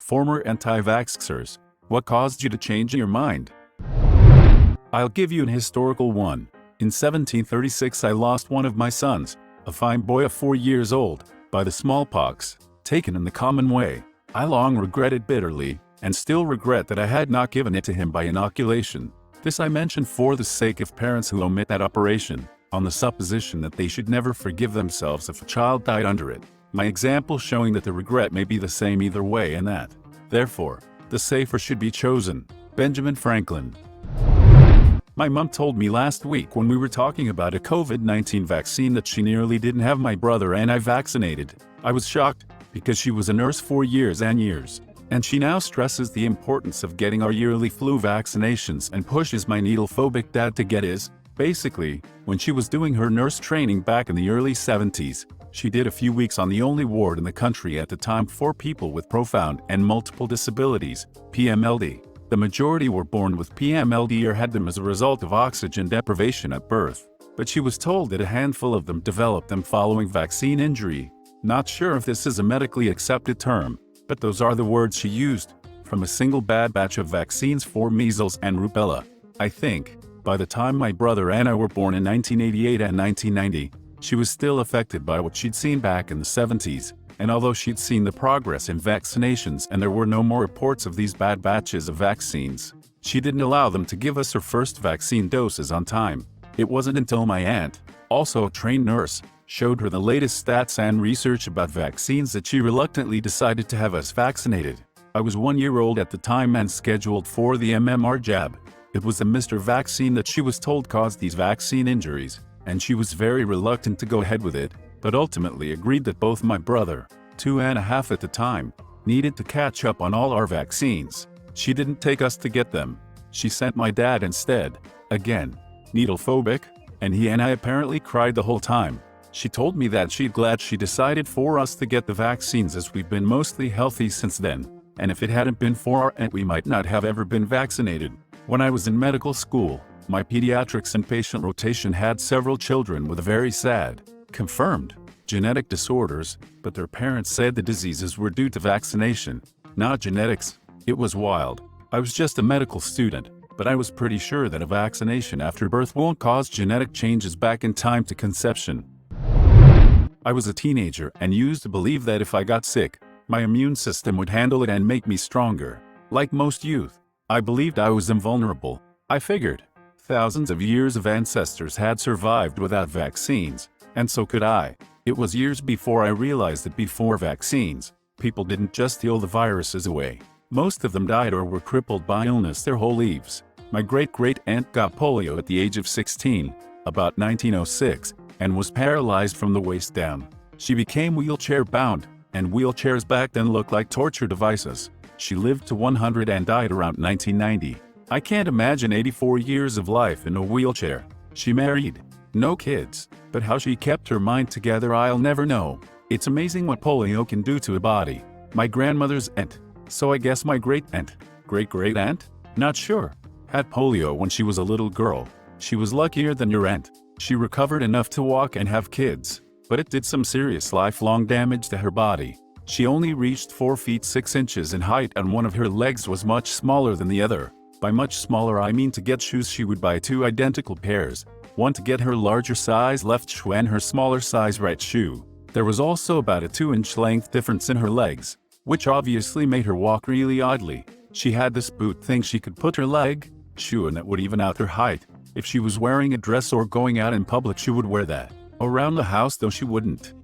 Former anti-vaxxers, what caused you to change your mind? I'll give you an historical one. In 1736 I lost one of my sons, a fine boy of 4 years old, by the smallpox, taken in the common way. I long regretted bitterly, and still regret that I had not given it to him by inoculation. This I mention for the sake of parents who omit that operation, on the supposition that they should never forgive themselves if a child died under it. My example showing that the regret may be the same either way and that, therefore, the safer should be chosen. Benjamin Franklin. My mom told me last week when we were talking about a COVID-19 vaccine that she nearly didn't have my brother anti-vaccinated. I was shocked, because she was a nurse for years and years, and she now stresses the importance of getting our yearly flu vaccinations and pushes my needle-phobic dad to get his. Basically, when she was doing her nurse training back in the early 70s, she did a few weeks on the only ward in the country at the time for people with profound and multiple disabilities, PMLD. The majority were born with PMLD or had them as a result of oxygen deprivation at birth, but she was told that a handful of them developed them following vaccine injury. Not sure if this is a medically accepted term, but those are the words she used, from a single bad batch of vaccines for measles and rubella. I think, by the time my brother and I were born in 1988 and 1990, she was still affected by what she'd seen back in the 70s, and although she'd seen the progress in vaccinations and there were no more reports of these bad batches of vaccines, she didn't allow them to give us her first vaccine doses on time. It wasn't until my aunt, also a trained nurse, showed her the latest stats and research about vaccines that she reluctantly decided to have us vaccinated. I was 1 year old at the time and scheduled for the MMR jab. It was the Mr. Vaccine that she was told caused these vaccine injuries, and she was very reluctant to go ahead with it, but ultimately agreed that both my brother, 2.5 at the time, needed to catch up on all our vaccines. She didn't take us to get them. She sent my dad instead. Again, needle phobic, and he and I apparently cried the whole time. She told me that she'd glad she decided for us to get the vaccines as we've been mostly healthy since then, and if it hadn't been for our aunt we might not have ever been vaccinated. When I was in medical school, my pediatrics and patient rotation had several children with very sad, confirmed, genetic disorders, but their parents said the diseases were due to vaccination, not genetics. It was wild. I was just a medical student, but I was pretty sure that a vaccination after birth won't cause genetic changes back in time to conception. I was a teenager and used to believe that if I got sick, my immune system would handle it and make me stronger. Like most youth, I believed I was invulnerable. I figured thousands of years of ancestors had survived without vaccines, and so could I. It was years before I realized that before vaccines, people didn't just steal the viruses away. Most of them died or were crippled by illness their whole lives. My great-great-aunt got polio at the age of 16, about 1906, and was paralyzed from the waist down. She became wheelchair-bound, and wheelchairs back then looked like torture devices. She lived to 100 and died around 1990. I can't imagine 84 years of life in a wheelchair. She married, no kids, but how she kept her mind together I'll never know. It's amazing what polio can do to a body. My grandmother's aunt, so I guess my great-aunt, great-great-aunt? Not sure, had polio when she was a little girl. She was luckier than your aunt. She recovered enough to walk and have kids, but it did some serious lifelong damage to her body. She only reached 4 feet 6 inches in height and one of her legs was much smaller than the other. By much smaller I mean to get shoes she would buy 2 identical pairs, one to get her larger size left shoe and her smaller size right shoe. There was also about a 2-inch length difference in her legs, which obviously made her walk really oddly. She had this boot thing she could put her leg, shoe and that would even out her height. If she was wearing a dress or going out in public she would wear that. Around the house though she wouldn't.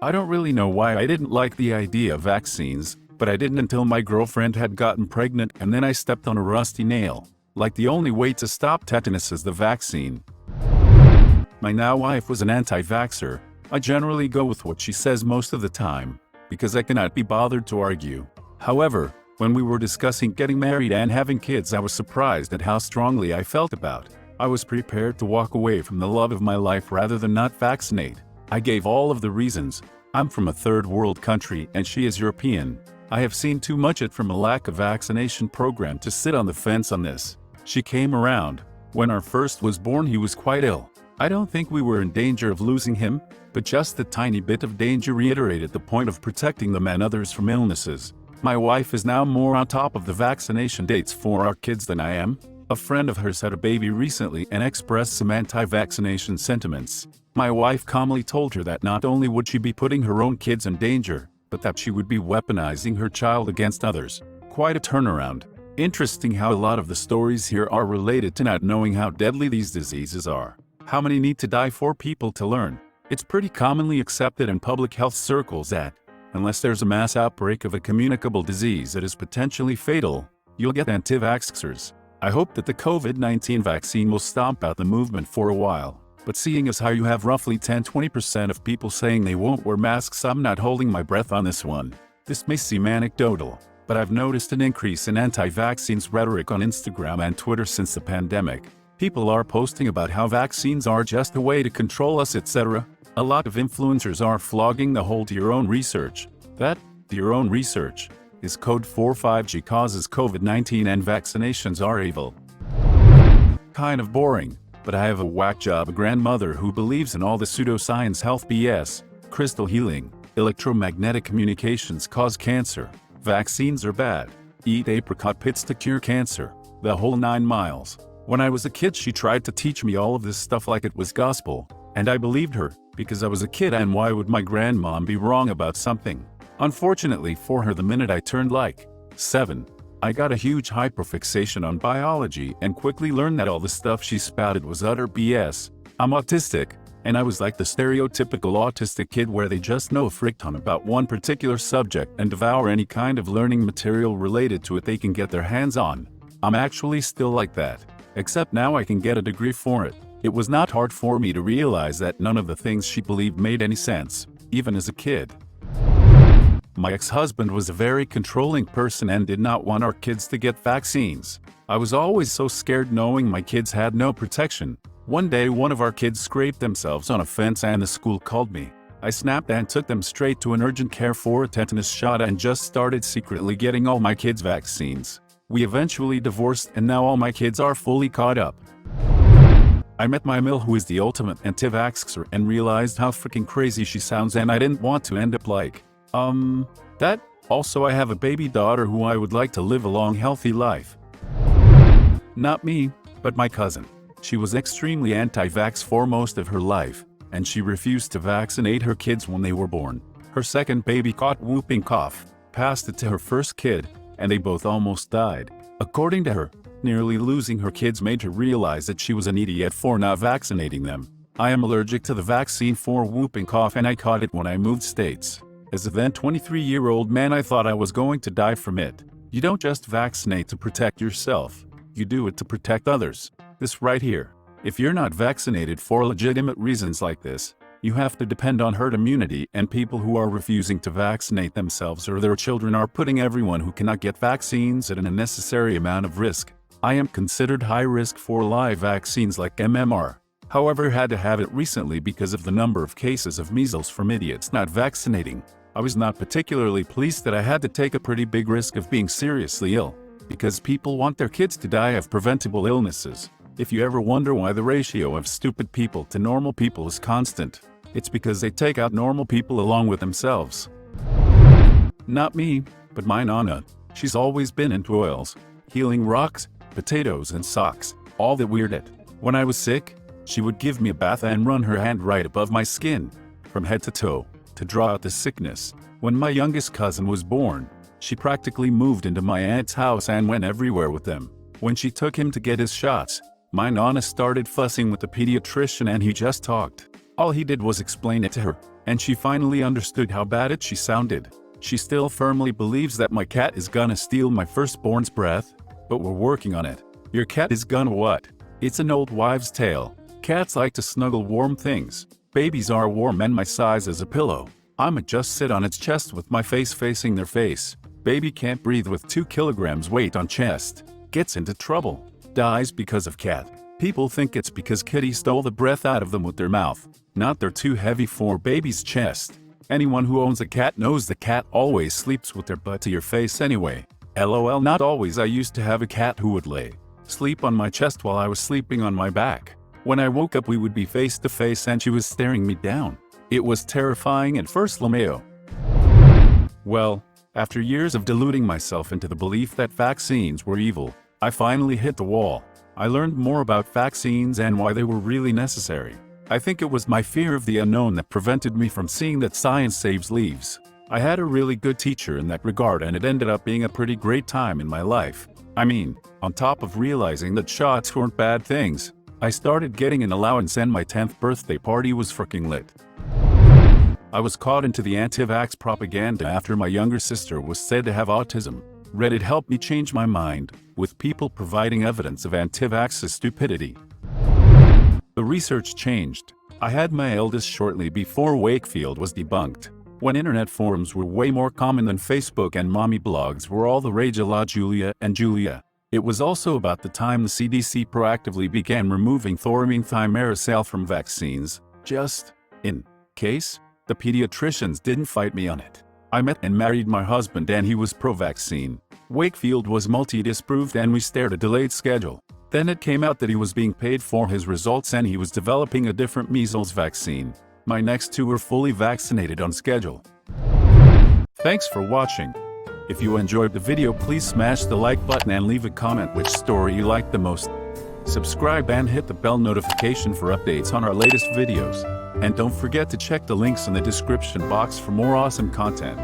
I don't really know why I didn't like the idea of vaccines, but I didn't until my girlfriend had gotten pregnant and then I stepped on a rusty nail. Like the only way to stop tetanus is the vaccine. My now wife was an anti-vaxxer. I generally go with what she says most of the time, because I cannot be bothered to argue. However, when we were discussing getting married and having kids I was surprised at how strongly I felt about. I was prepared to walk away from the love of my life rather than not vaccinate. I gave all of the reasons. I'm from a third world country and she is European. I have seen too much it from a lack of vaccination program to sit on the fence on this. She came around. When our first was born he was quite ill. I don't think we were in danger of losing him, but just a tiny bit of danger reiterated the point of protecting them and others from illnesses. My wife is now more on top of the vaccination dates for our kids than I am. A friend of hers had a baby recently and expressed some anti-vaccination sentiments. My wife calmly told her that not only would she be putting her own kids in danger, but that she would be weaponizing her child against others. Quite a turnaround. Interesting how a lot of the stories here are related to not knowing how deadly these diseases are. How many need to die for people to learn? It's pretty commonly accepted in public health circles that, unless there's a mass outbreak of a communicable disease that is potentially fatal, you'll get anti-vaxxers. I hope that the COVID-19 vaccine will stomp out the movement for a while, but seeing as how you have roughly 10-20% of people saying they won't wear masks, I'm not holding my breath on this one. This may seem anecdotal, but I've noticed an increase in anti-vaccines rhetoric on Instagram and Twitter since the pandemic. People are posting about how vaccines are just a way to control us, etc. A lot of influencers are flogging the whole "do your own research." That, "do your own research," is code for 5G causes COVID-19 and vaccinations are evil. Kind of boring, but I have a whack job grandmother who believes in all the pseudoscience health BS. Crystal healing, electromagnetic communications cause cancer, vaccines are bad, eat apricot pits to cure cancer, the whole 9 miles. When I was a kid, she tried to teach me all of this stuff like it was gospel, and I believed her, because I was a kid, and why would my grandmom be wrong about something? Unfortunately for her, the minute I turned like 7, I got a huge hyperfixation on biology and quickly learned that all the stuff she spouted was utter BS. I'm autistic, and I was like the stereotypical autistic kid where they just know a frick ton about one particular subject and devour any kind of learning material related to it they can get their hands on. I'm actually still like that, except now I can get a degree for it. It was not hard for me to realize that none of the things she believed made any sense, even as a kid. My ex-husband was a very controlling person and did not want our kids to get vaccines. I was always so scared knowing my kids had no protection. One day one of our kids scraped themselves on a fence and the school called me. I snapped and took them straight to an urgent care for a tetanus shot and just started secretly getting all my kids vaccines. We eventually divorced and now all my kids are fully caught up. I met my Mill, who is the ultimate anti-vaxxer, and realized how freaking crazy she sounds, and I didn't want to end up like that. Also, I have a baby daughter who I would like to live a long, healthy life. Not me, but my cousin. She was extremely anti-vax for most of her life, and she refused to vaccinate her kids when they were born. Her second baby caught whooping cough, passed it to her first kid, and they both almost died. According to her, nearly losing her kids made her realize that she was an idiot for not vaccinating them. I am allergic to the vaccine for whooping cough, and I caught it when I moved states. As a then 23-year-old man, I thought I was going to die from it. You don't just vaccinate to protect yourself. You do it to protect others. This right here. If you're not vaccinated for legitimate reasons like this, you have to depend on herd immunity, and people who are refusing to vaccinate themselves or their children are putting everyone who cannot get vaccines at an unnecessary amount of risk. I am considered high risk for live vaccines like MMR. However, had to have it recently because of the number of cases of measles from idiots not vaccinating. I was not particularly pleased that I had to take a pretty big risk of being seriously ill, because people want their kids to die of preventable illnesses. If you ever wonder why the ratio of stupid people to normal people is constant, it's because they take out normal people along with themselves. Not me, but my nana. She's always been into oils, healing rocks, potatoes and socks, all that weird it. When I was sick, she would give me a bath and run her hand right above my skin, from head to toe, to draw out the sickness. When my youngest cousin was born, she practically moved into my aunt's house and went everywhere with them. When she took him to get his shots, my nana started fussing with the pediatrician and he just talked. All he did was explain it to her, and she finally understood how bad she sounded. She still firmly believes that my cat is gonna steal my firstborn's breath, but we're working on it. Your cat is gonna what? It's an old wives' tale. Cats like to snuggle warm things. Babies are warm and my size is a pillow. I'ma just sit on its chest with my face facing their face. Baby can't breathe with 2 kilograms weight on chest. Gets into trouble. Dies because of cat. People think it's because kitty stole the breath out of them with their mouth. Not they're too heavy for baby's chest. Anyone who owns a cat knows the cat always sleeps with their butt to your face anyway. LOL, not always. I used to have a cat who would sleep on my chest while I was sleeping on my back. When I woke up, we would be face to face and she was staring me down. It was terrifying at first, LMAO. Well, After years of deluding myself into the belief that vaccines were evil, I finally hit the wall. I learned more about vaccines and why they were really necessary. I think it was my fear of the unknown that prevented me from seeing that science saves lives. I had a really good teacher in that regard, and it ended up being a pretty great time in my life. I mean, on top of realizing that shots weren't bad things, I started getting an allowance and my 10th birthday party was freaking lit. I was caught into the anti-vax propaganda after my younger sister was said to have autism. Reddit helped me change my mind, with people providing evidence of anti-vaxxer stupidity. The research changed. I had my eldest shortly before Wakefield was debunked. When internet forums were way more common than Facebook and mommy blogs were all the rage, a la Julia and Julia. It was also about the time the CDC proactively began removing thimerosal from vaccines, just in case. The pediatricians didn't fight me on it. I met and married my husband and he was pro-vaccine. Wakefield was multi-disproved and we stared a delayed schedule. Then it came out that he was being paid for his results and he was developing a different measles vaccine. My next two were fully vaccinated on schedule. Thanks for watching. If you enjoyed the video, please smash the like button and leave a comment which story you liked the most. Subscribe and hit the bell notification for updates on our latest videos. And don't forget to check the links in the description box for more awesome content.